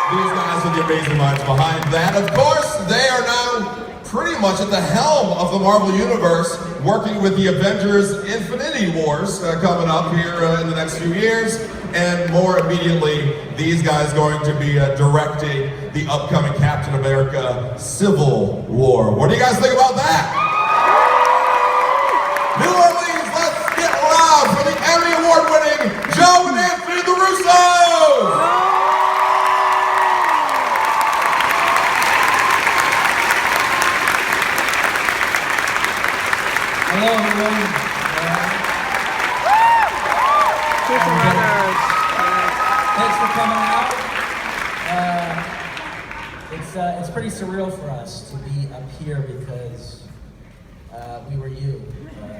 These guys are the amazing minds behind that. Of course, they are now pretty much at the helm of the Marvel Universe, working with the Avengers Infinity Wars coming up here in the next few years. And more immediately, these guys going to be directing the upcoming Captain America Civil War. What do you guys think about that? New Orleans, let's get loud for the Emmy Award-winning Joe and Anthony the Russos! Hello, everyone. Thanks for coming out. It's pretty surreal for us to be up here because we were you.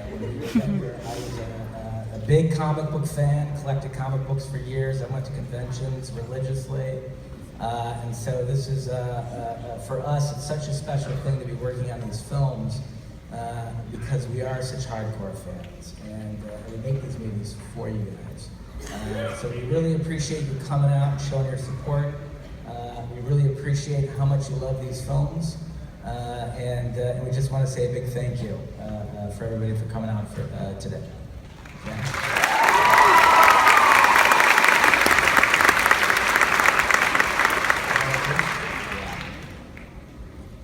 When we were younger, I was a big comic book fan, collected comic books for years. I went to conventions religiously. And so this is, for us, it's such a special thing to be working on these films. Because we are such hardcore fans, and we make these movies for you guys. So we really appreciate you coming out and showing your support. We really appreciate how much you love these films, and we just want to say a big thank you for everybody for coming out for today.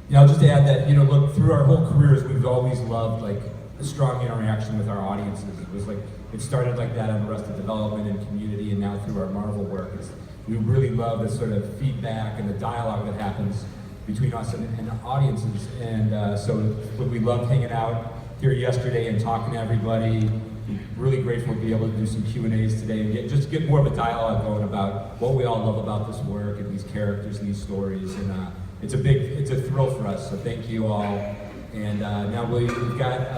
Yeah, I'll just add that, look, through our whole careers, we've always loved, like, a strong interaction with our audiences. It started like that on Arrested Development and Community, and now through our Marvel work. We really love the sort of feedback and the dialogue that happens between us and the audiences. And so we loved hanging out here yesterday and talking to everybody. Really grateful to be able to do some Q&As today and get more of a dialogue going about what we all love about this work and these characters and these stories. And it's a thrill for us, so thank you all. And now we've got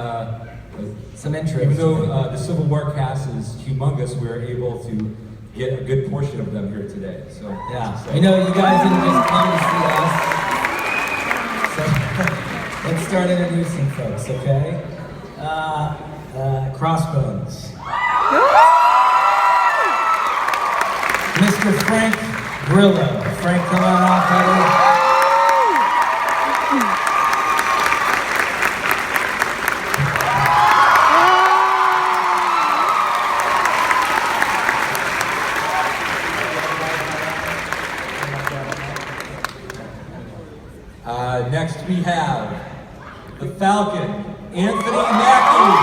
some interest. Even though the Civil War cast is humongous, we're able to get a good portion of them here today. So yeah, you guys didn't just come to see us. So let's start introducing folks, okay? Crossbones. Mr. Frank Grillo. Frank, come on off, buddy. Next we have the Falcon, Anthony Mackie.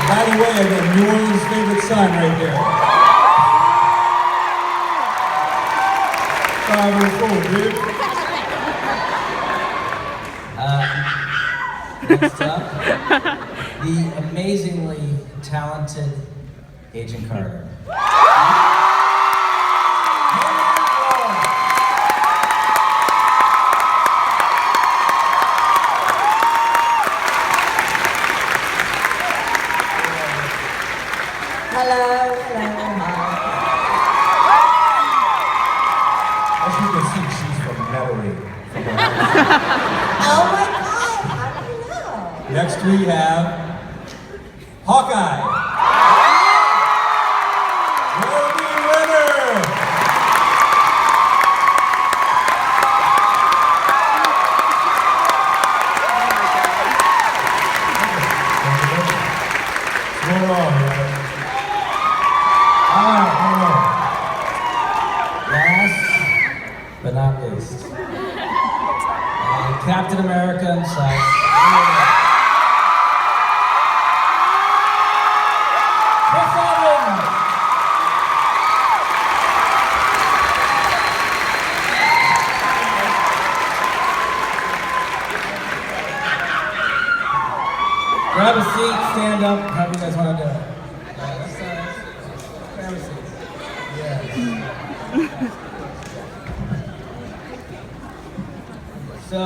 By the way, I got New Orleans' favorite son right there. 504, dude. Next up, the amazingly talented Agent Carter. Hello. As you can see, she's from Metairie. Oh my God, how do you know? Next we have Hawkeye. Renner. What's going on, man? Last but not least, Captain America himself. Grab a seat, stand up, however you guys want to do it. Grab a seat. Yes. So,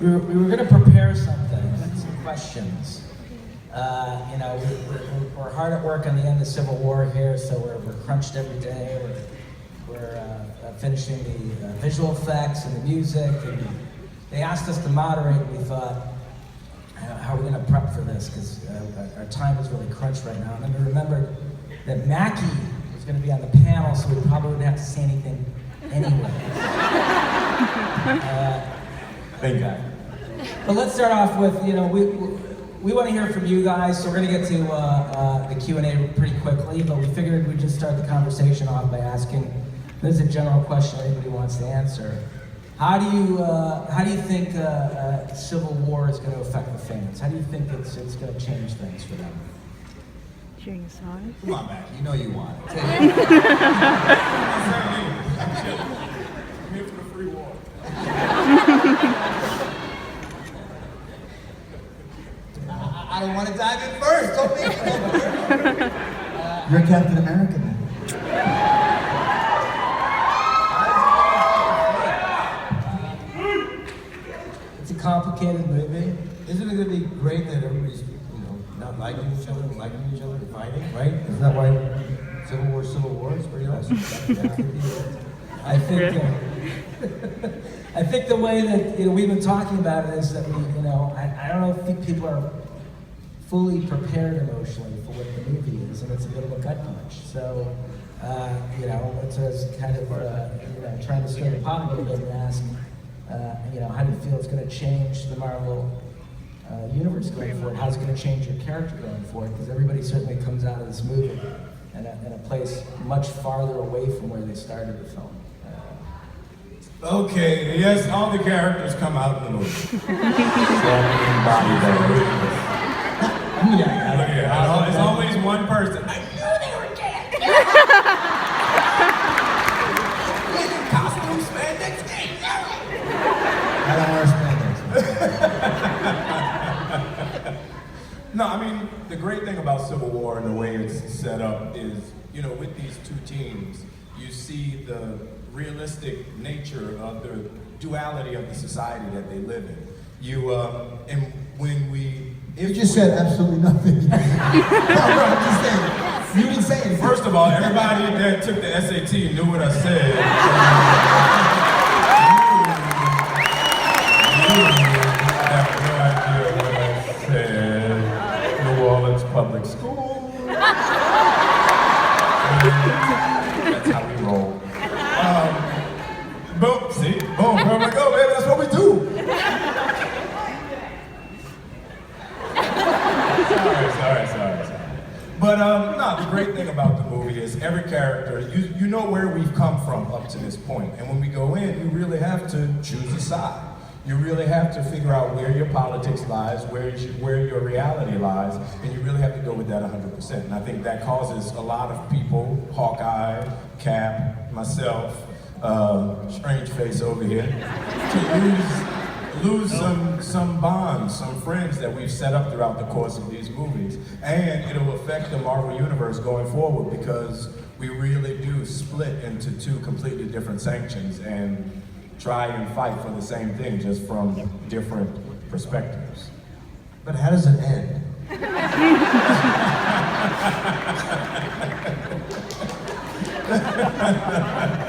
we were going to prepare something, some questions. We're hard at work on the end of Civil War here, so we're crunched every day. We're finishing the visual effects and the music. And they asked us to moderate, and we thought, how are we going to prep for this? Because our time is really crunched right now. And then we remembered that Mackie was going to be on the panel, so we probably wouldn't have to say anything anyway. Thank God. But let's start off with, we want to hear from you guys, so we're going to get to the Q&A pretty quickly, but we figured we'd just start the conversation off by asking, this is a general question anybody wants to answer. How do you think Civil War is going to affect the fans? How do you think it's going to change things for them? Sharing a song? Come on, Mackie. You know you want it. I'm here for the free war. I don't want to dive in first. Don't make it. You're Captain America then. It's a complicated movie. Isn't it going to be great that everybody's, not liking each other and liking each other and fighting, right? Isn't that why Civil War is pretty awesome? I think I think the way that we've been talking about it is that I don't know if people are fully prepared emotionally for what the movie is, and it's a bit of a gut punch. So it's just kind of trying to stir the pot a little bit and ask how do you feel it's going to change the Marvel universe going forward? How's it going to change your character going forward? Because everybody certainly comes out of this movie in a place much farther away from where they started the film. Okay, yes, all the characters come out in the movie. Look here, there's always one person. I knew they were dead. In costumes, man, next day. I don't wear spandex. No, I mean, the great thing about Civil War and the way it's set up is, with these two teams, you see the realistic nature of the duality of the society that they live in. And when You just said absolutely nothing. No, I'm just saying. You didn't say anything. First of all, everybody that took the SAT knew what I said. You have no idea what I said. New Orleans Public School. That's how we roll. Boom, see? Boom, where we go, baby, that's what we do. Sorry. But the great thing about the movie is every character, you know where we've come from up to this point. And when we go in, you really have to choose a side. You really have to figure out where your politics lies, where your reality lies, and you really have to go with that 100%. And I think that causes a lot of people, Hawkeye, Cap, myself, strange face over here, to lose some bonds, some friends that we've set up throughout the course of these movies. And it'll affect the Marvel Universe going forward because we really do split into two completely different sanctions and try and fight for the same thing, just from different perspectives. But how does it end?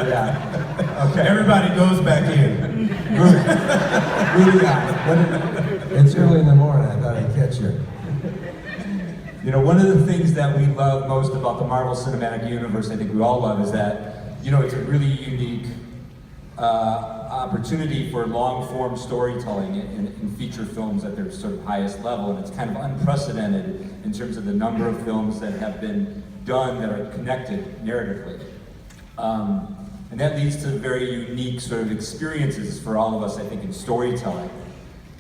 Yeah. Okay. Everybody goes back in. It's early in the morning. I thought I'd catch you. One of the things that we love most about the Marvel Cinematic Universe, I think we all love, is that, it's a really unique opportunity for long-form storytelling in feature films at their sort of highest level, and it's kind of unprecedented in terms of the number of films that have been done that are connected narratively. And that leads to very unique sort of experiences for all of us, I think, in storytelling.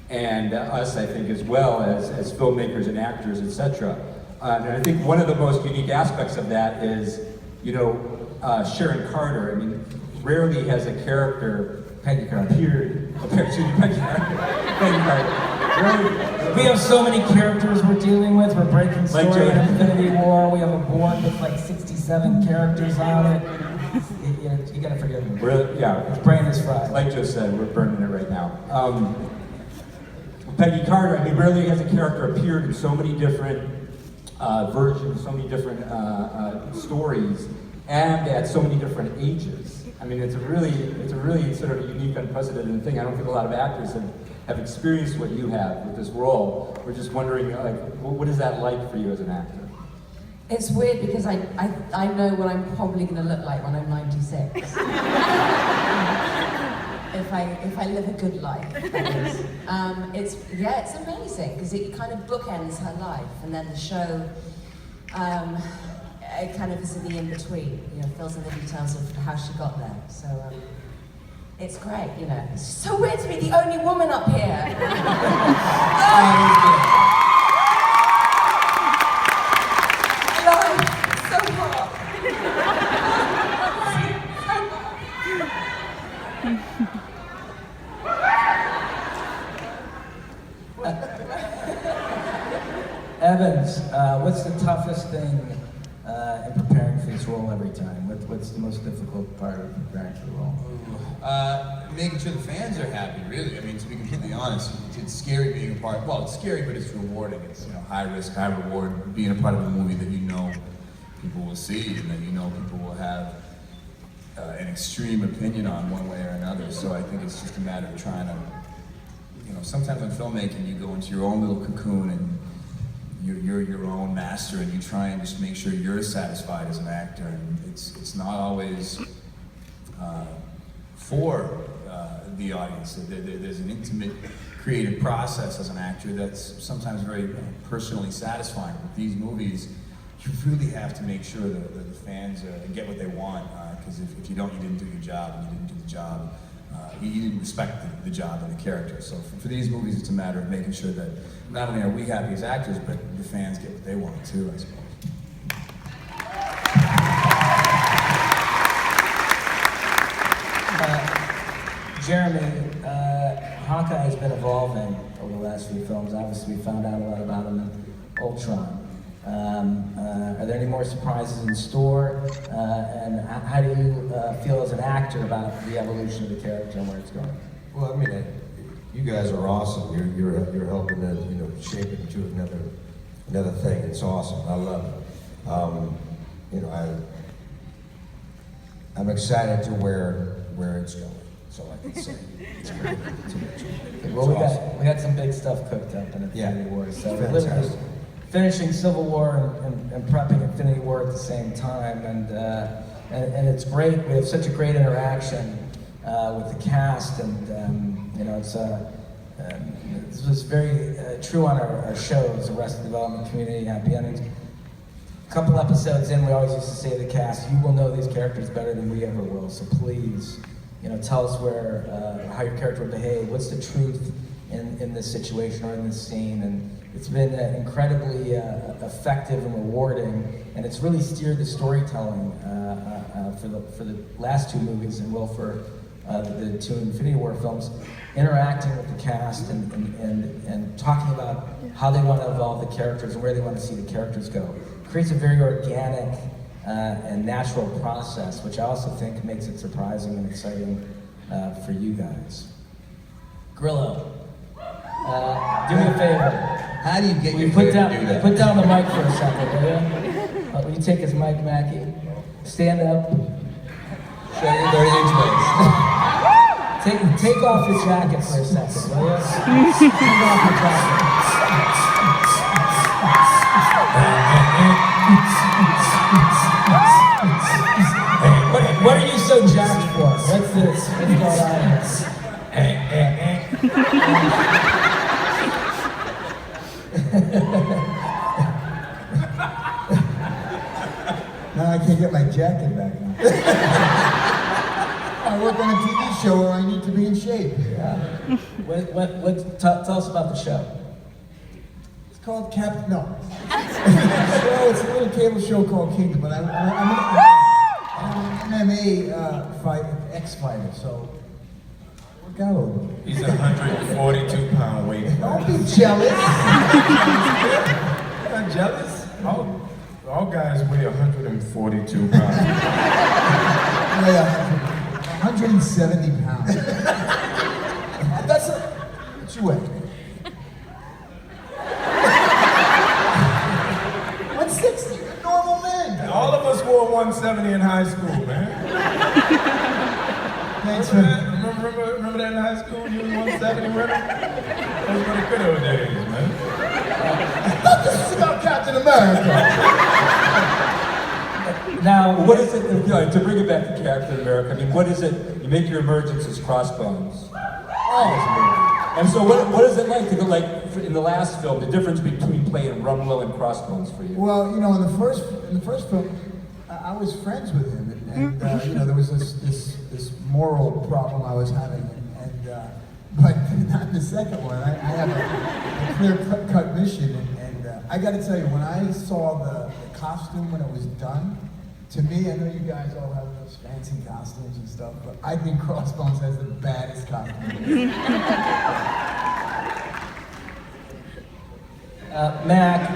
And us, I think, as well as filmmakers and actors, etc. And I think one of the most unique aspects of that is, Sharon Carter. I mean, rarely has a character Peggy Carter. appeared. Peggy Carter. We have so many characters we're dealing with. We're breaking story Joe. in Infinity War. We have a board with like 67 characters on it. You gotta forgive me. His brain is fried. Like Joe said, we're burning it right now. Peggy Carter, I mean, rarely has a character appeared in so many different versions, so many different stories, and at so many different ages. I mean, it's a really sort of unique, unprecedented thing. I don't think a lot of actors have experienced what you have with this role. We're just wondering, like, what is that like for you as an actor? It's weird because I know what I'm probably going to look like when I'm 96. if I live a good life, that is. It's amazing because it kind of bookends her life, and then the show it kind of is in the in-between, you know, fills in the details of how she got there. So it's great, you know. It's so weird to be the only woman up here. Evans, what's the toughest thing in preparing for this role every time? What's the most difficult part of preparing for the role? Making sure the fans are happy, really. I mean, to be completely honest, it's scary being a part. Well, it's scary, but it's rewarding. It's, you know, high risk, high reward. Being a part of a movie that you know people will see, and that you know people will have an extreme opinion on one way or another. So I think it's just a matter of trying to, you know, sometimes in filmmaking you go into your own little cocoon and you're your own master, and you try and just make sure you're satisfied as an actor. And it's not always for the audience. There's an intimate, creative process as an actor that's sometimes very personally satisfying. With these movies, you really have to make sure that the fans get what they want, because if you don't, you didn't do your job, and you didn't do the job, you didn't respect the job and the character. So for these movies, it's a matter of making sure that not only are we happy as actors, but the fans get what they want too, I suppose. Jeremy, Hawkeye has been evolving over the last few films. Obviously, we found out a lot about him in Ultron. Are there any more surprises in store? And how do you feel as an actor about the evolution of the character and where it's going? Well, I mean, you guys are awesome. You're helping to, you know, shape it into another thing. It's awesome. I love it. You know, I'm excited to where it's going. That's all I can say. It's great. Well, we got some big stuff cooked up in Infinity War. So we're literally finishing Civil War and prepping Infinity War at the same time, and it's great. We have such a great interaction with the cast, and you know, it's very true on our shows, Arrested Development, Community, Happy Endings. A couple episodes in, we always used to say to the cast, "You will know these characters better than we ever will. So please, you know, tell us how your character would behave. What's the truth in this situation or in this scene?" And it's been incredibly effective and rewarding, and it's really steered the storytelling for the last two movies, and will for the two Infinity War films, interacting with the cast and talking about how they want to evolve the characters and where they want to see the characters go. It creates a very organic and natural process, which I also think makes it surprising and exciting for you guys. Grillo, do me a favor. How do you get your put kid to do that? Put down the mic for a second, will you? Will you take his mic, Mackie? Stand up. Show your 30-inch waist. Take off your jacket for a second, will you? Take off your jacket. What are you so jacked for? What's this? What's going Now I can't get my jacket back on. I work on a TV show where I need to be in shape. Yeah. Tell us about the show. It's called No. It's a little cable show called Kingdom, but I'm an MMA ex-fighter, so work out a little bit. He's a 142-pound weight. Don't be jealous. You're not jealous? All guys weigh 142 pounds. I weigh 170 pounds. That's what you weigh. 160, you're a normal man. All of us wore 170 in high school, man. Thanks, Remember Remember that in high school? You was 170 Renner? Those were the good old days, man. This is about Captain America. Now, What is it, to bring it back to Captain America, I mean, what is it, you make your emergence as Crossbones. And so what is it like to go, like, in the last film, the difference between playing Rumlow and Crossbones for you? Well, you know, in the first film, I was friends with him, and you know, there was this moral problem I was having, but not in the second one. I have a clear-cut mission, and I got to tell you, when I saw the costume when it was done, to me, I know you guys all have those fancy costumes and stuff, but I think Crossbones has the baddest costume. Mac,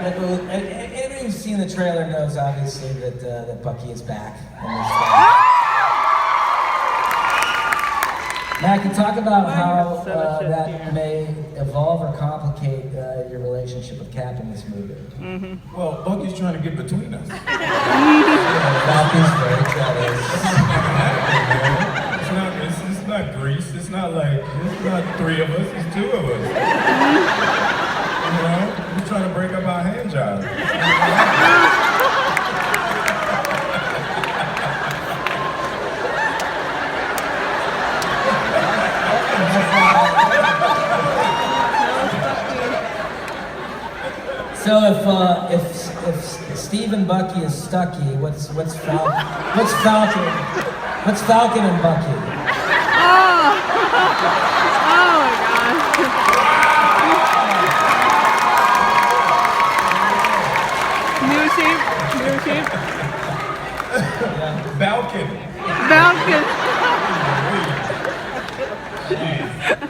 anybody who's seen the trailer knows obviously that Bucky is back in this film. Mac, you talk about how that may evolve or complicate your relationship with Cap in this movie. Well, Bucky's trying to get between us. Bucky's great, that It's not Grease. It's not three of us. It's two of us. You know, we're trying to break up our hand job. So if Steve and Bucky is Stucky, what's Falcon and Bucky? New shape. Balkan.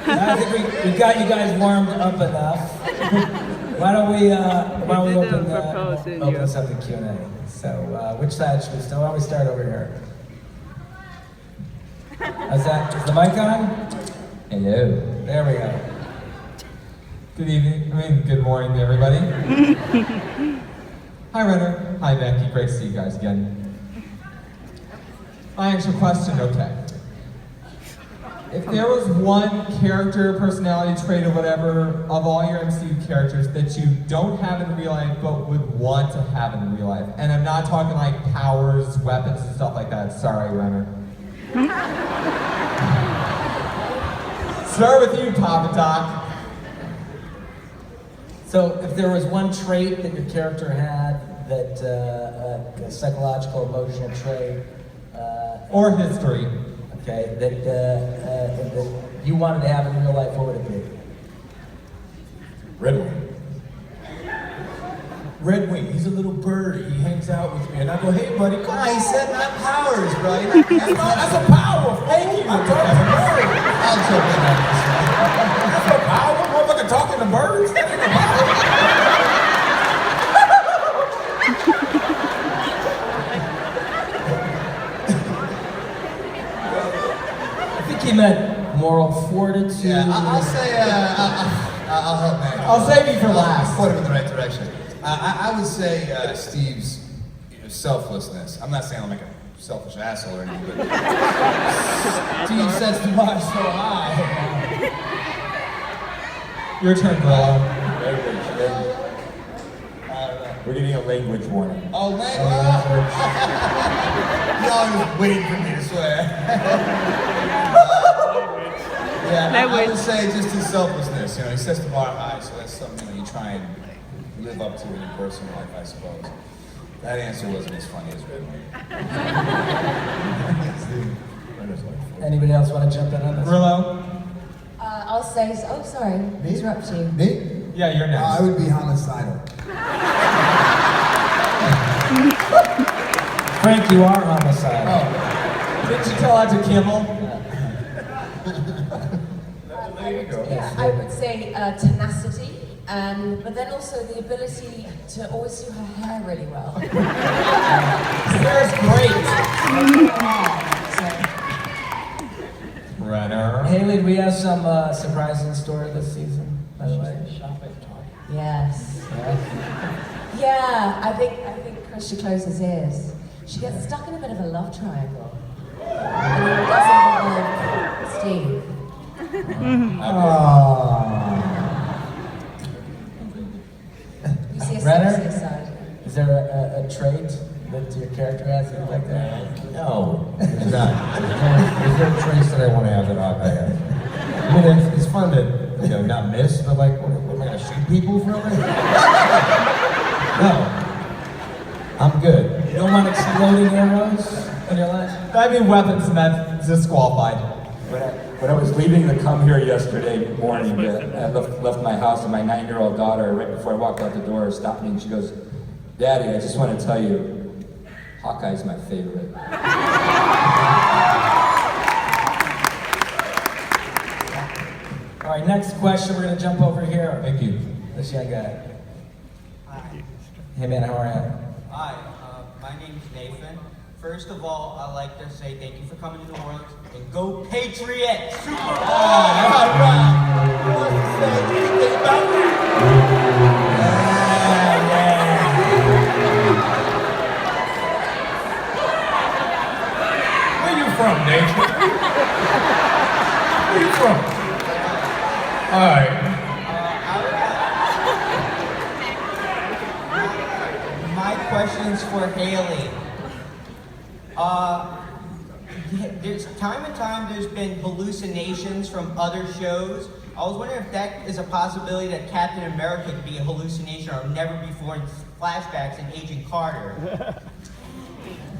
I think we got you guys warmed up enough. Why don't we open this up to Q&A? So which side should we start? Why don't we start over here? Is the mic on? Hello. There we go. Good evening. Good morning to everybody. Hi, Renner. Hi, Mackie. Great to see you guys again. My actual question, okay. If there was one character, personality trait, or whatever, of all your MCU characters that you don't have in real life but would want to have in real life, and I'm not talking like powers, weapons, and stuff like that. Sorry, Renner. Start with you, Papa Doc. So if there was one trait that your character had, that a psychological, emotional trait, Or history. okay, that you wanted to have in real life, what would it be? Red Wing. Red Wing, he's a little bird. He hangs out with me, and I go, "Hey, buddy, come on." He said not powers, bro. That's a power. Thank you. I'm talking to birds. That's a power. Motherfucker talking to birds. That ain't a power. I think he meant moral fortitude. Yeah, I'll say, I'll help Mac. I'll save you for last. Point him in the right direction. I would say Steve's selflessness. I'm not saying I'm like a selfish asshole or anything, but Steve sets the bar so high. Your turn, Grillo. We're getting a language warning. Oh, language! Y'all just waiting for me to swear. Yeah, I would say just his selflessness. You know, he sets the bar high, so that's something you try and live up to in your personal life, I suppose. That answer wasn't as funny as Red Wing. Anybody else want to jump in on this? Grillo? I'll say, oh, sorry, interrupt you. Me? Yeah, you're next. I would be homicidal. Frank, you are homicide. Oh. Didn't you tell that to Kimmel? Yeah, I would say tenacity, but then also the ability to always do her hair really well. Sarah's great. Renner. Hayley, do we have some surprises in store this season, by the way? Yes. Yeah, I think Chris should close his ears. She gets stuck in a bit of a love triangle. And it doesn't involve Steve. You see a Renner? side. Is there a trait that your character has that you like that? No, there's not. There's no traits that I want to have that I have. I mean, it's fun to, not miss, but like, what am I going to shoot people for a living? No. I'm good. You don't want exploding arrows in your life? I mean, weapons, and that's disqualified. When I was leaving to come here yesterday morning, I left my house, and my 9-year-old daughter, right before I walked out the door, stopped me and she goes, "Daddy, I just want to tell you, Hawkeye's my favorite." All right, next question. We're going to jump over here. Thank you. This young guy. Hey man, how are you? Hi, my name's Nathan. First of all, I'd like to say thank you for coming to New Orleans and go Patriots! Super Bowl! Where you from, Nathan? Where you from? All right. My question's for Hayley. There's time and time there's been hallucinations from other shows. I was wondering if that is a possibility that Captain America could be a hallucination or never before in flashbacks in Agent Carter.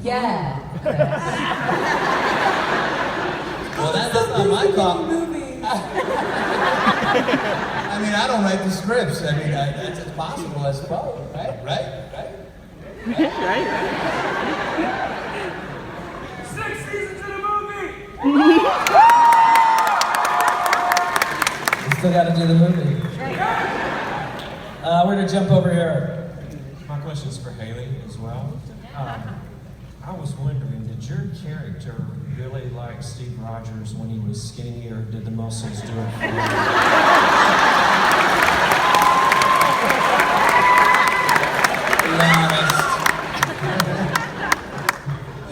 Yeah. Well, that's not my call. I mean, I don't write the scripts. I mean, it's possible, I suppose. Right? Right? 6 seasons in a movie! We still got to do the movie. We're going to jump over here. My question's for Hayley as well. I was wondering, did your character really like Steve Rogers when he was skinny, or did the muscles do it for you?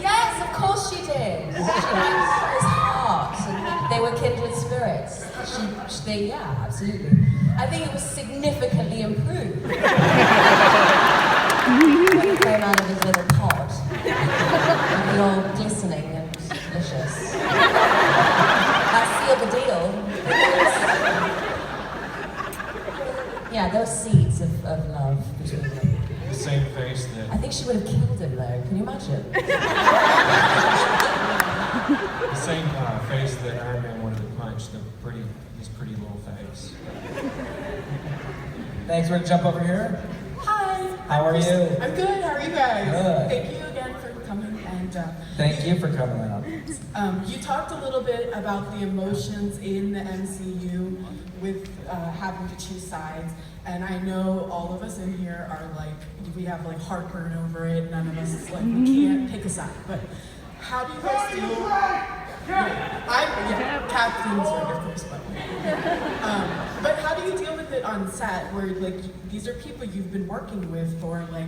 Yes, of course she did. She liked his heart, and they were kindred spirits. Yeah, absolutely. I think it was significantly improved when he came out of his little pod. And all glistening and delicious. That sealed the deal. Yeah, those seeds of love between them. The same face that... I think she would have killed him though, can you imagine? The same face that Iron Man wanted to punch, his pretty little face. Thanks. We're going to jump over here. Hi. How are you? I'm good. How are you guys? Good. Thank you again for coming. And Thank you for coming out. you talked a little bit about the emotions in the MCU with having to choose sides. And I know all of us in here are like, we have like heartburn over it. None of us is like, we can't pick a side. But how do you guys deal? Captain's right, of course, but how do you deal with it on set where like these are people you've been working with for like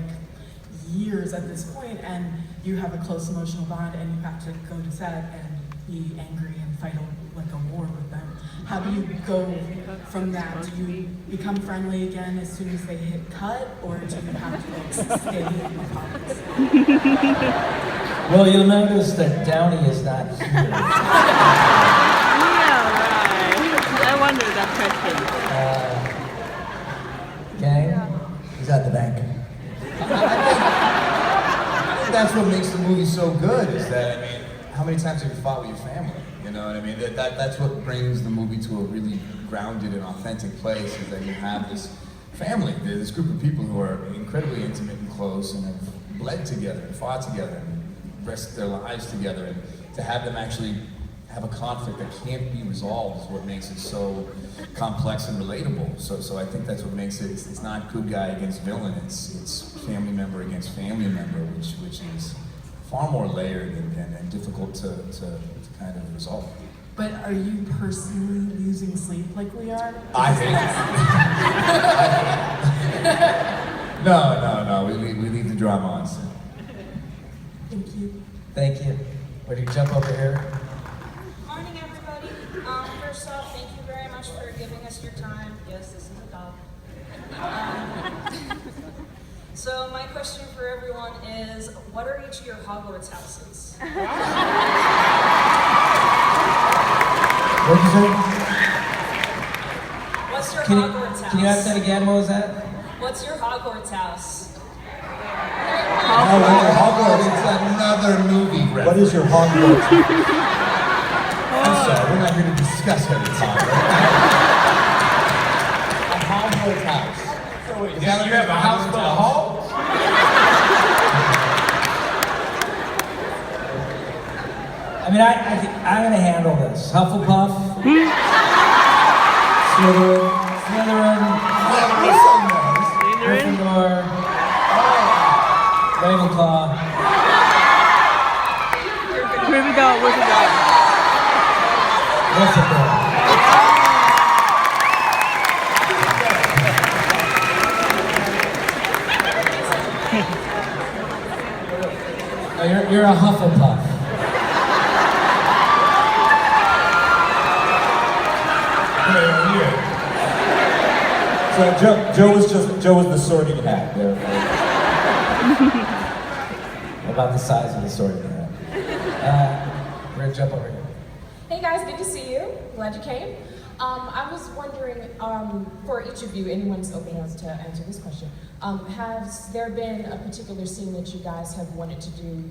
years at this point, and you have a close emotional bond, and you have to go to set and be angry and fight like a war with them? How do you go from that? Do you become friendly again as soon as they hit cut, or do you have to like stay in the comments? Well, you'll notice that Downey is not here. Yeah, right. I wondered that question. Gang? He's at the bank. I think that's what makes the movie so good, is that, I mean, how many times have you fought with your family? You know what I mean? That's what brings the movie to a really grounded and authentic place, is that you have this family, this group of people who are incredibly intimate and close and have bled together and fought together and risked their lives together, and to have them actually have a conflict that can't be resolved is what makes it so complex and relatable. So I think that's what makes it, it's not good guy against villain, it's family member against family member, which is far more layered and difficult to kind of resolve. But are you personally losing sleep like we are? I hate it. No, we leave the drama on set. Thank you. Thank you. Where do you jump over here? Morning, everybody. waste your time. Yes, this is a dog. So my question for everyone is, what are each of your Hogwarts houses? What'd you say? What's your Can you, Hogwarts house? can you ask that again? What was that? What's your Hogwarts house? Hogwarts, it's another movie reference. What is your Hogwarts? I'm sorry, we're not here to discuss Harry Potter. A Hogwarts house. So wait, Is that you have a house full of hogs? I mean, I think I'm gonna handle this. Hufflepuff, Slytherin, Gryffindor, Ravenclaw. Where's the dog? Where's the dog? Gryffindor. Oh, you're a Hufflepuff. So Joe was the sorting hat there. About the size of the sorting hat. We're gonna jump over here. Hey guys, good to see you. Glad you came. I was wondering, for each of you, anyone's open to answer this question. Has there been a particular scene that you guys have wanted to do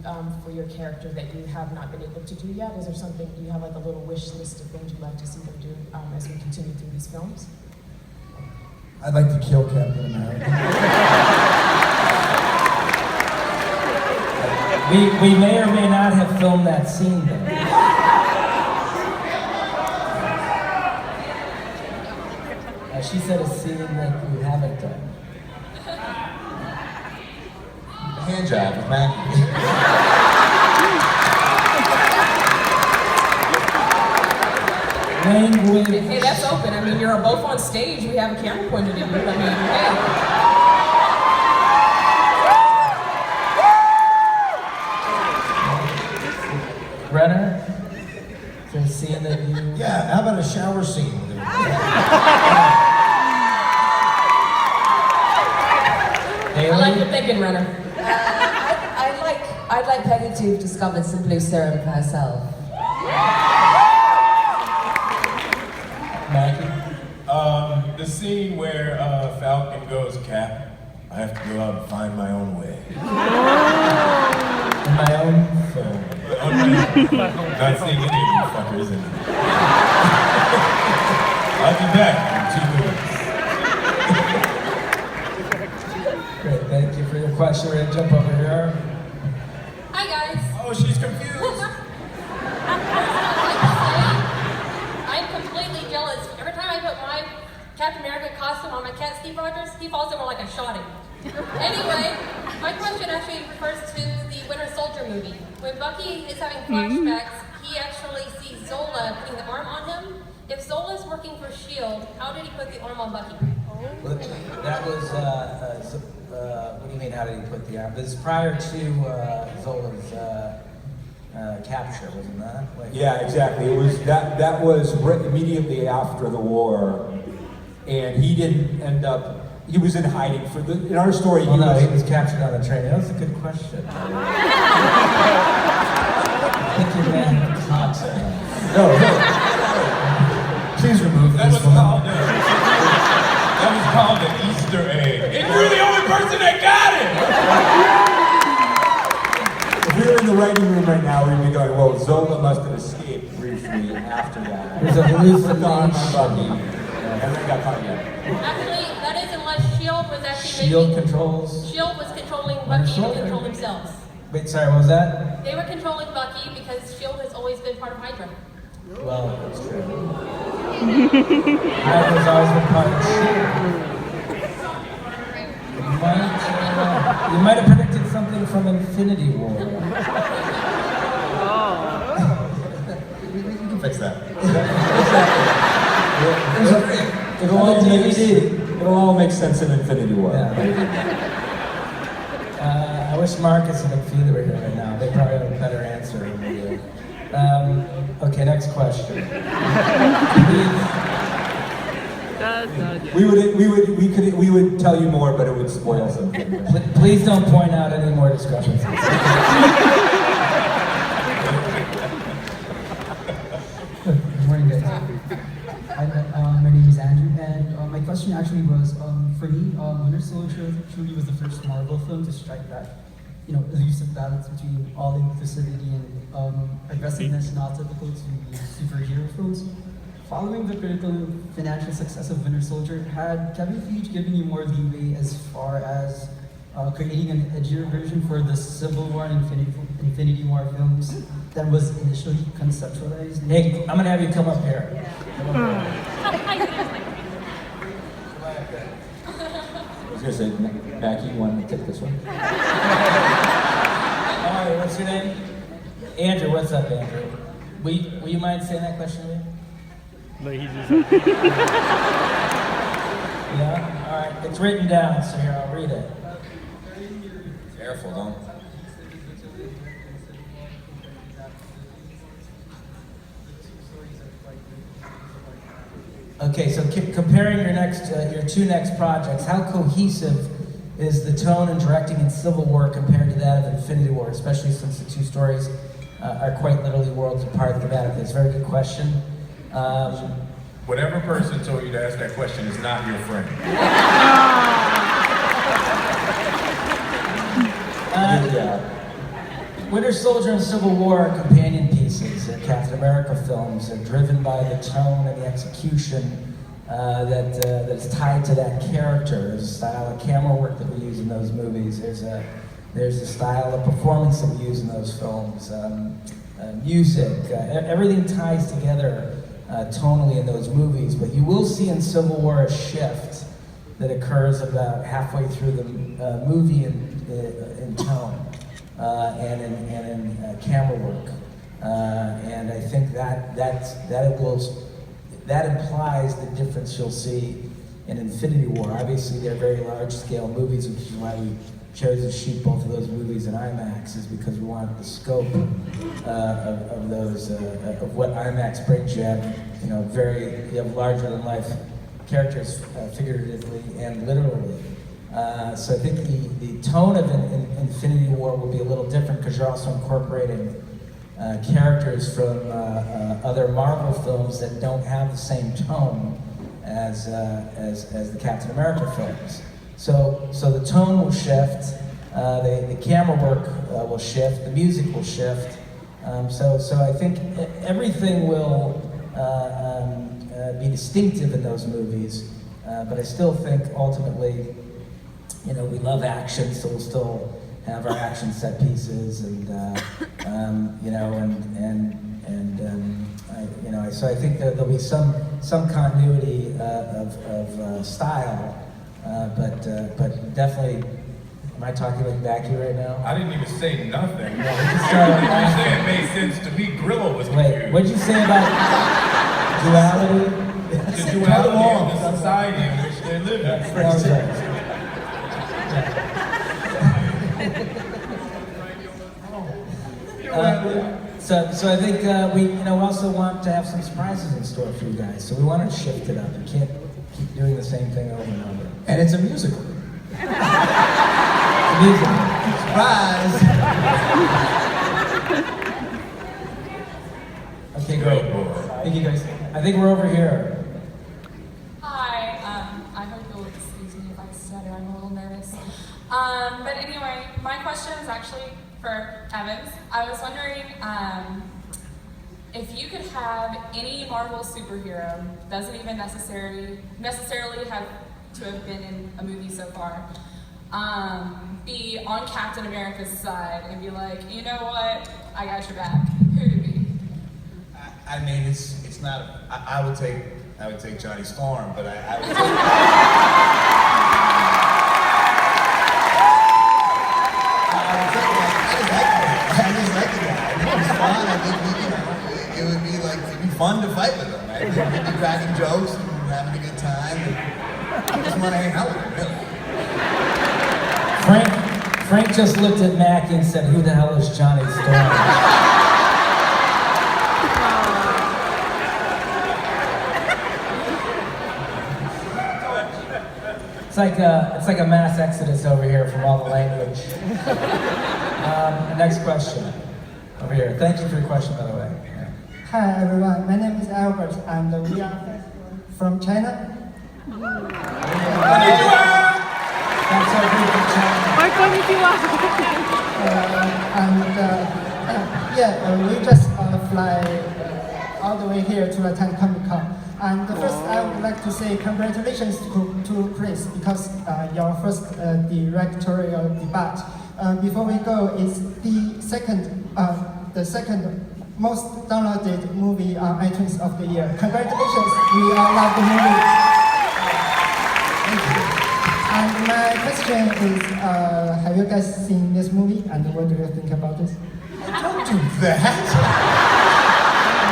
for your character that you have not been able to do yet? Is there something, do you have like a little wish list of things you'd like to see them do as we continue through these films? I'd like to kill Captain America. We may or may not have filmed that scene then. She said a scene that you haven't done. Hand job with Mackie. Language. Hey, that's open. I mean, you're both on stage. We have a camera pointed at you. I mean, hey. Renner? Is there a scene that you... Yeah, how about a shower scene? I like your thinking, Renner. I'd like Peggy to have discovered some blue serum for herself. Mackie? The scene where Falcon goes, Cap, I have to go out and find my own way. In my own film. Not seeing any of you fuckers in it. I'll be back in 2 minutes. Great, thank you for your question. We're gonna jump over here. Hi, guys. Oh, she's confused. I'm completely jealous. Every time I put my Captain America costume on my cat Steve Rogers, he falls over like I shot him. Anyway, my question actually refers to the Winter Soldier movie. When Bucky is having flashbacks, he actually sees Zola putting the arm on him. If Zola's working for S.H.I.E.L.D., how did he put the arm on Bucky? That was, what do you mean, how did he put the arm? This is prior to Zola's capture, wasn't that? Like, Yeah, exactly. It was that was immediately after the war, and he didn't end up. He was in hiding for the. In our story, well, he was captured on the train. That was a good question. I think you meant content. No. Please remove That this was one. called an Easter egg. And you're the only person that got it! If we were in the writing room right now, we'd be going, well, Zola must have escaped briefly after that. It was a hallucination. And then got caught again. Actually, that is unless S.H.I.E.L.D. was actually S.H.I.E.L.D. controls. S.H.I.E.L.D. was controlling Bucky to control themselves. Wait, sorry, what was that? They were controlling Bucky because S.H.I.E.L.D. has always been part of Hydra. Well, that's true. Hydra's always been part of S.H.I.E.L.D. You might have predicted something from Infinity War. We can fix that. It'll all make sense in Infinity War. Yeah. I wish Marcus and McPhee were here right now. They probably have a better answer than we do. Okay, next question. We would tell you more, but it would spoil something. Please don't point out any more discrepancies. Good morning, guys. My name is Andrew, and my question actually was, for me, Winter Soldier truly was the first Marvel film to strike that, elusive balance between all inclusivity and aggressiveness not typical to superhero films. Following the critical and financial success of Winter Soldier, had Kevin Feige given you more leeway as far as creating an edgier version for the Civil War and Infinity War films that was initially conceptualized? Hey, I'm gonna have you come up here. I was gonna say, Mackie, you want to take this one? Alright, what's your name? Andrew, what's up, Andrew? Will you mind saying that question to me? But he just Yeah? Alright, it's written down, so here, I'll read it. Careful, don't. Okay, so comparing your two next projects, how cohesive is the tone and directing in Civil War compared to that of Infinity War, especially since the two stories are quite literally worlds apart thematically? It's a very good question. Whatever person told you to ask that question is not your friend. Winter Soldier and Civil War are companion pieces. They're Captain America films. They're driven by the tone and the execution that is tied to that character. There's a style of camera work that we use in those movies. There's a style of performance that we use in those films. Music, everything ties together tonally in those movies. But you will see in Civil War a shift that occurs about halfway through the movie in tone. And in camera work, and I think that implies the difference you'll see in Infinity War. Obviously, they're very large-scale movies, which is why we chose to shoot both of those movies in IMAX, is because we wanted the scope of those of what IMAX brings. You have you have larger-than-life characters, figuratively and literally. So I think the tone of Infinity War will be a little different because you're also incorporating characters from other Marvel films that don't have the same tone as the Captain America films. So the tone will shift, the camera work will shift, the music will shift. So I think everything will be distinctive in those movies, but I still think ultimately, we love action, so we'll still have our action set pieces, so I think that there'll be some continuity of style, but definitely. Am I talking like Mackie right now? I didn't even say nothing. Yeah, you said it made sense to me. Grillo was confused. Wait, what'd you say about duality? The duality of the society in which they live in. So I think we also want to have some surprises in store for you guys. So we want to shift it up. You can't keep doing the same thing over and over. And it's a musical. Surprise! Okay, great. Thank you guys. I think we're over here. Hi, I hope you'll excuse me if I stutter, I'm a little nervous. But anyway, my question is actually for Evans. I was wondering if you could have any Marvel superhero, doesn't even necessarily have to have been in a movie so far, be on Captain America's side and be like, you know what, I got your back. Who would it be? I mean, it's not. I would take Johnny Storm, but I would take. I just like the guy. I think he's fun. I think it'd be fun to fight with him. Right? We'd be cracking jokes and having a good time. And I just want to hang out with him, really. Frank just looked at Mackie and said, "Who the hell is Johnny Storm?" like a mass exodus over here from all the language. Next question. Over here. Thank you for your question, by the way. Hi everyone, my name is Albert and we are from China. That's our group from China. We just fly all the way here to attend Comic Con. And first, I would like to say congratulations to Chris because your first directorial debut. Before we go, it's the second most downloaded movie on iTunes of the year. Congratulations! We all love the movie. Thank you. And my question is, have you guys seen this movie? And what do you think about this? Don't do that!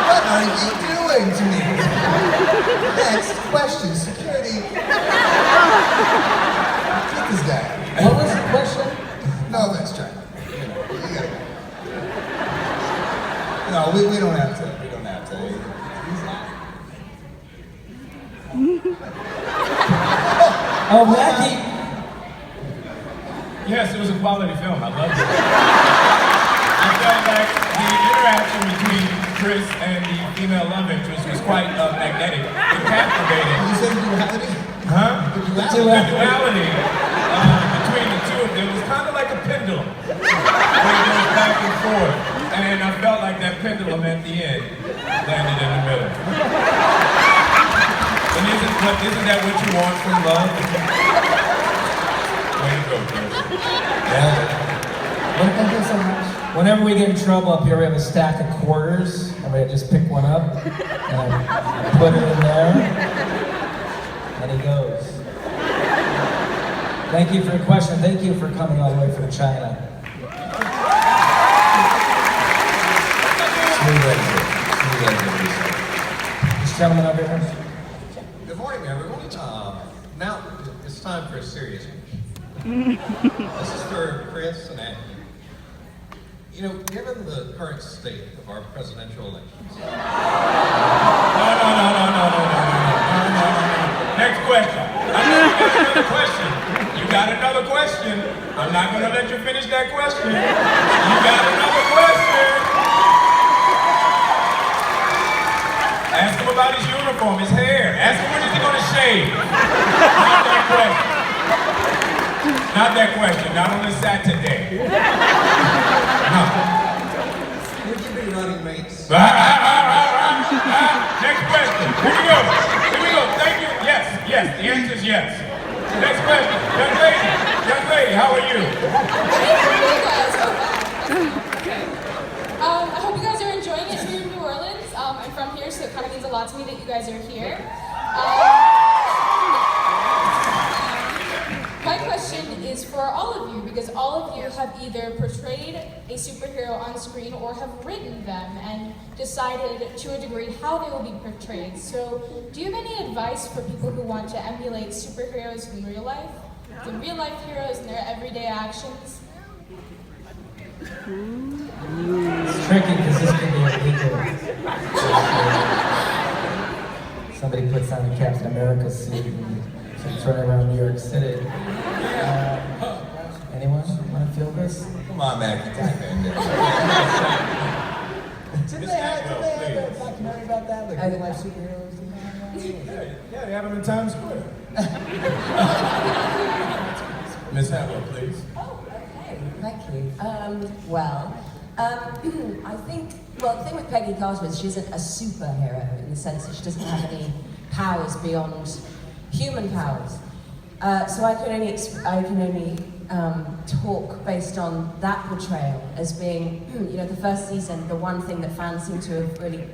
What are you doing to me? Next question, security. Get this guy. What was the question? No, that's China. You gotta go. No, we don't have to. We don't have to. Oh, Mackie. Yes, it was a quality film. I loved it. I felt like the interaction between Chris and the female love interest was quite magnetic and captivating. You said duality? Huh? The duality between the two of them was kind of like a pendulum. It goes back and forth. And I felt like that pendulum at the end landed in the middle. And isn't that what you want from love? Way to go, Chris. Well, thank you so much. Whenever we get in trouble up here, we have a stack of quarters, and we just pick one up and put it in there, and it goes. Thank you for your question. Thank you for coming all the way from China. This gentleman over here. Good morning, everyone. Now it's time for a serious question. This is for Chris and Andy. You know, given the current state of our presidential elections. No. Next question. You got another question. I'm not going to let you finish that question. You got another question. Ask him about his uniform, his hair. Ask him when is he going to shave. Not that question. Not that question. Not on a Saturday. No. Would you be running mates? Next question. Here we go. Thank you. Yes. The answer is yes. Next question. Young lady, how are you? I hope you guys are enjoying it here in New Orleans. I'm from here, so it kind of means a lot to me that you guys are here. My question is for all of you, because all of you have either portrayed a superhero on screen or have written them and decided to a degree how they will be portrayed. So, do you have any advice for people who want to emulate superheroes in real life? The real life heroes and their everyday actions? It's tricky because this can be illegal. Somebody puts on a Captain America suit and starts running around New York City. Anyone want to feel this? Come on, Mackie. Didn't they have a documentary about that? Like real life superheroes? Yeah, they have them in Times Square. Miss Atwell, please. Oh, okay. Thank you. I think, the thing with Peggy Carter is she isn't a superhero in the sense that she doesn't have any powers beyond human powers. So I can only talk based on that portrayal as being, the first season, the one thing that fans seem to have really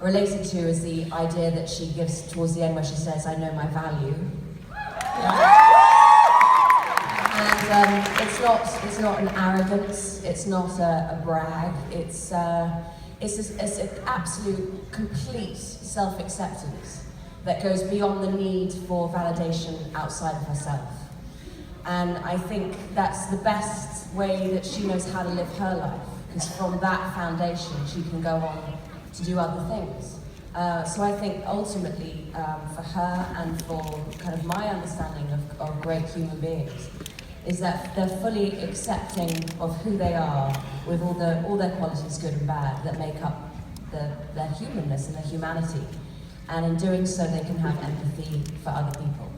related to is the idea that she gives towards the end where she says, "I know my value." And it's not an arrogance, it's not a brag, it's an absolute, complete self-acceptance that goes beyond the need for validation outside of herself. And I think that's the best way that she knows how to live her life, because from that foundation she can go on to do other things. So I think ultimately, for her and for kind of my understanding of great human beings, is that they're fully accepting of who they are with all their qualities, good and bad, that make up their humanness and their humanity. And in doing so, they can have empathy for other people.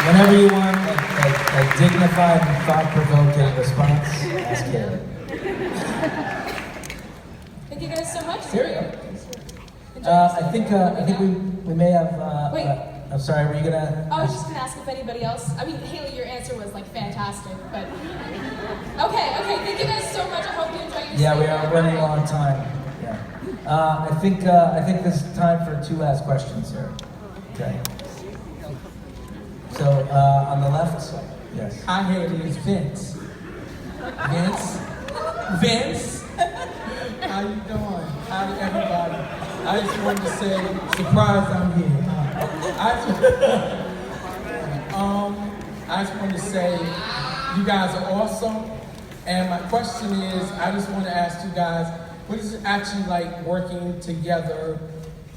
Whenever you want a dignified and thought-provoking response, ask Hayley. Thank you guys so much. Here we go. I think we may have. Wait. I'm sorry. Were you gonna? I was just gonna ask if anybody else. I mean, Hayley, your answer was like fantastic, but okay. Thank you guys so much. I hope you enjoy your Yeah, stay we here. are running a long time. Yeah. I think there's time for 2 last questions here. Okay. So on the left, yes. Hi, Hayley. It's Vince. Vince? How you doing? Howdy, everybody. I just wanted to say, surprise, I'm here. I just wanted to say, you guys are awesome. And my question is, I just want to ask you guys, what is it actually like working together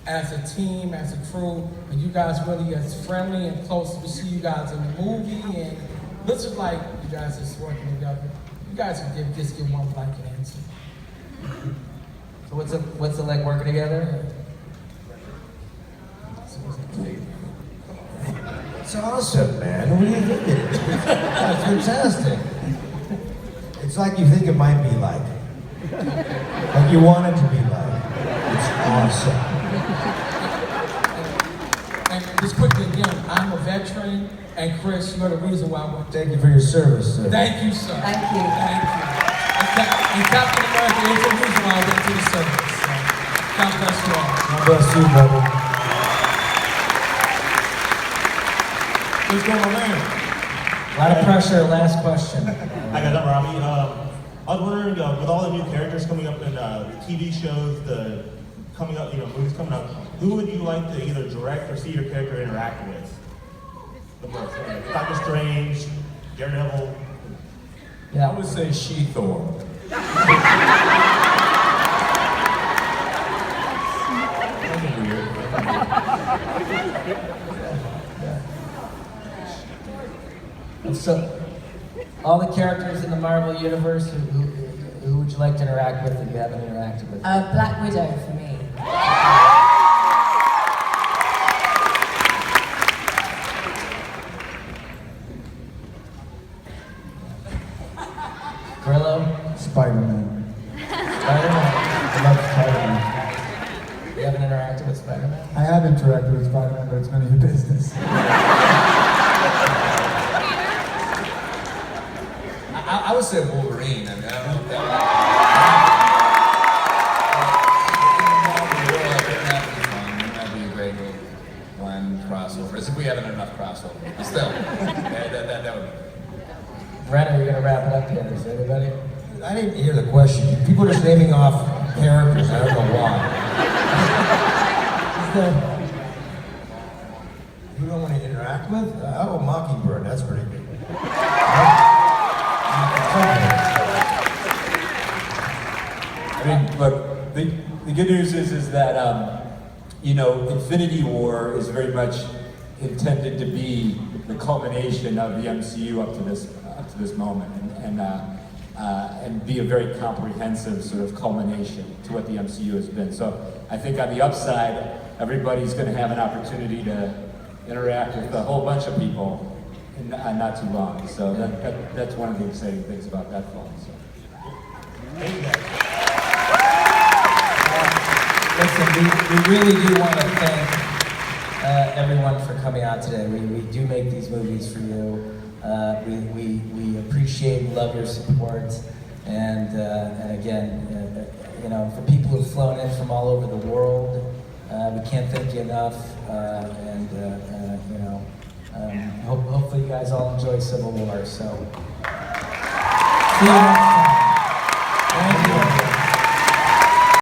as a team, as a crew? Are you guys really as friendly and close? We see you guys in the movie, and what's it like, you guys just working together? You guys can just give one blanket answer. So what's it like working together? It's awesome, man. What do you think it is? It's fantastic. It's like you think it might be like you want it to be like. It's awesome. And just quickly again, I'm a veteran, and Chris, you're the reason why we're. Thank you for your service, sir. Thank you, sir. Thank you. And Captain America is the reason why I went to the service. So, God bless you all. God bless you, brother. Let's go, my man. A lot of pressure. Last question. Hi guys, I'm Robbie. I was wondering, with all the new characters coming up in the TV shows, movies coming up, who would you like to either direct or see your character interact with? The most, Doctor Strange, Daredevil. I would say She-Thor. So, all the characters in the Marvel Universe, who would you like to interact with that you haven't interacted with? Black Widow for me. Grillo? Spider-Man. Spider-Man? I love Spider-Man. You haven't interacted with Spider-Man? I have interacted with Spider-Man, but it's none of your business. I would say Wolverine. I mean, I don't know if that would be a great little blend crossover. As if we haven't enough crossover. But still, that would be. Renner, you're gonna wrap it up here. Is there anybody? I didn't hear the question. People are just naming off characters. I don't know why. Who do I want to interact with? Oh, Mockingbird. That's pretty good. I mean, look, the good news is that, Infinity War is very much intended to be the culmination of the MCU up to this moment, and be a very comprehensive sort of culmination to what the MCU has been. So I think on the upside, everybody's going to have an opportunity to interact with a whole bunch of people in not too long. So that's one of the exciting things about that film. So. Thank you guys. Listen, we really do want to thank everyone for coming out today. We do make these movies for you. We appreciate and love your support. And again, for people who've flown in from all over the world, we can't thank you enough. Hopefully you guys all enjoy Civil War. So see you next time.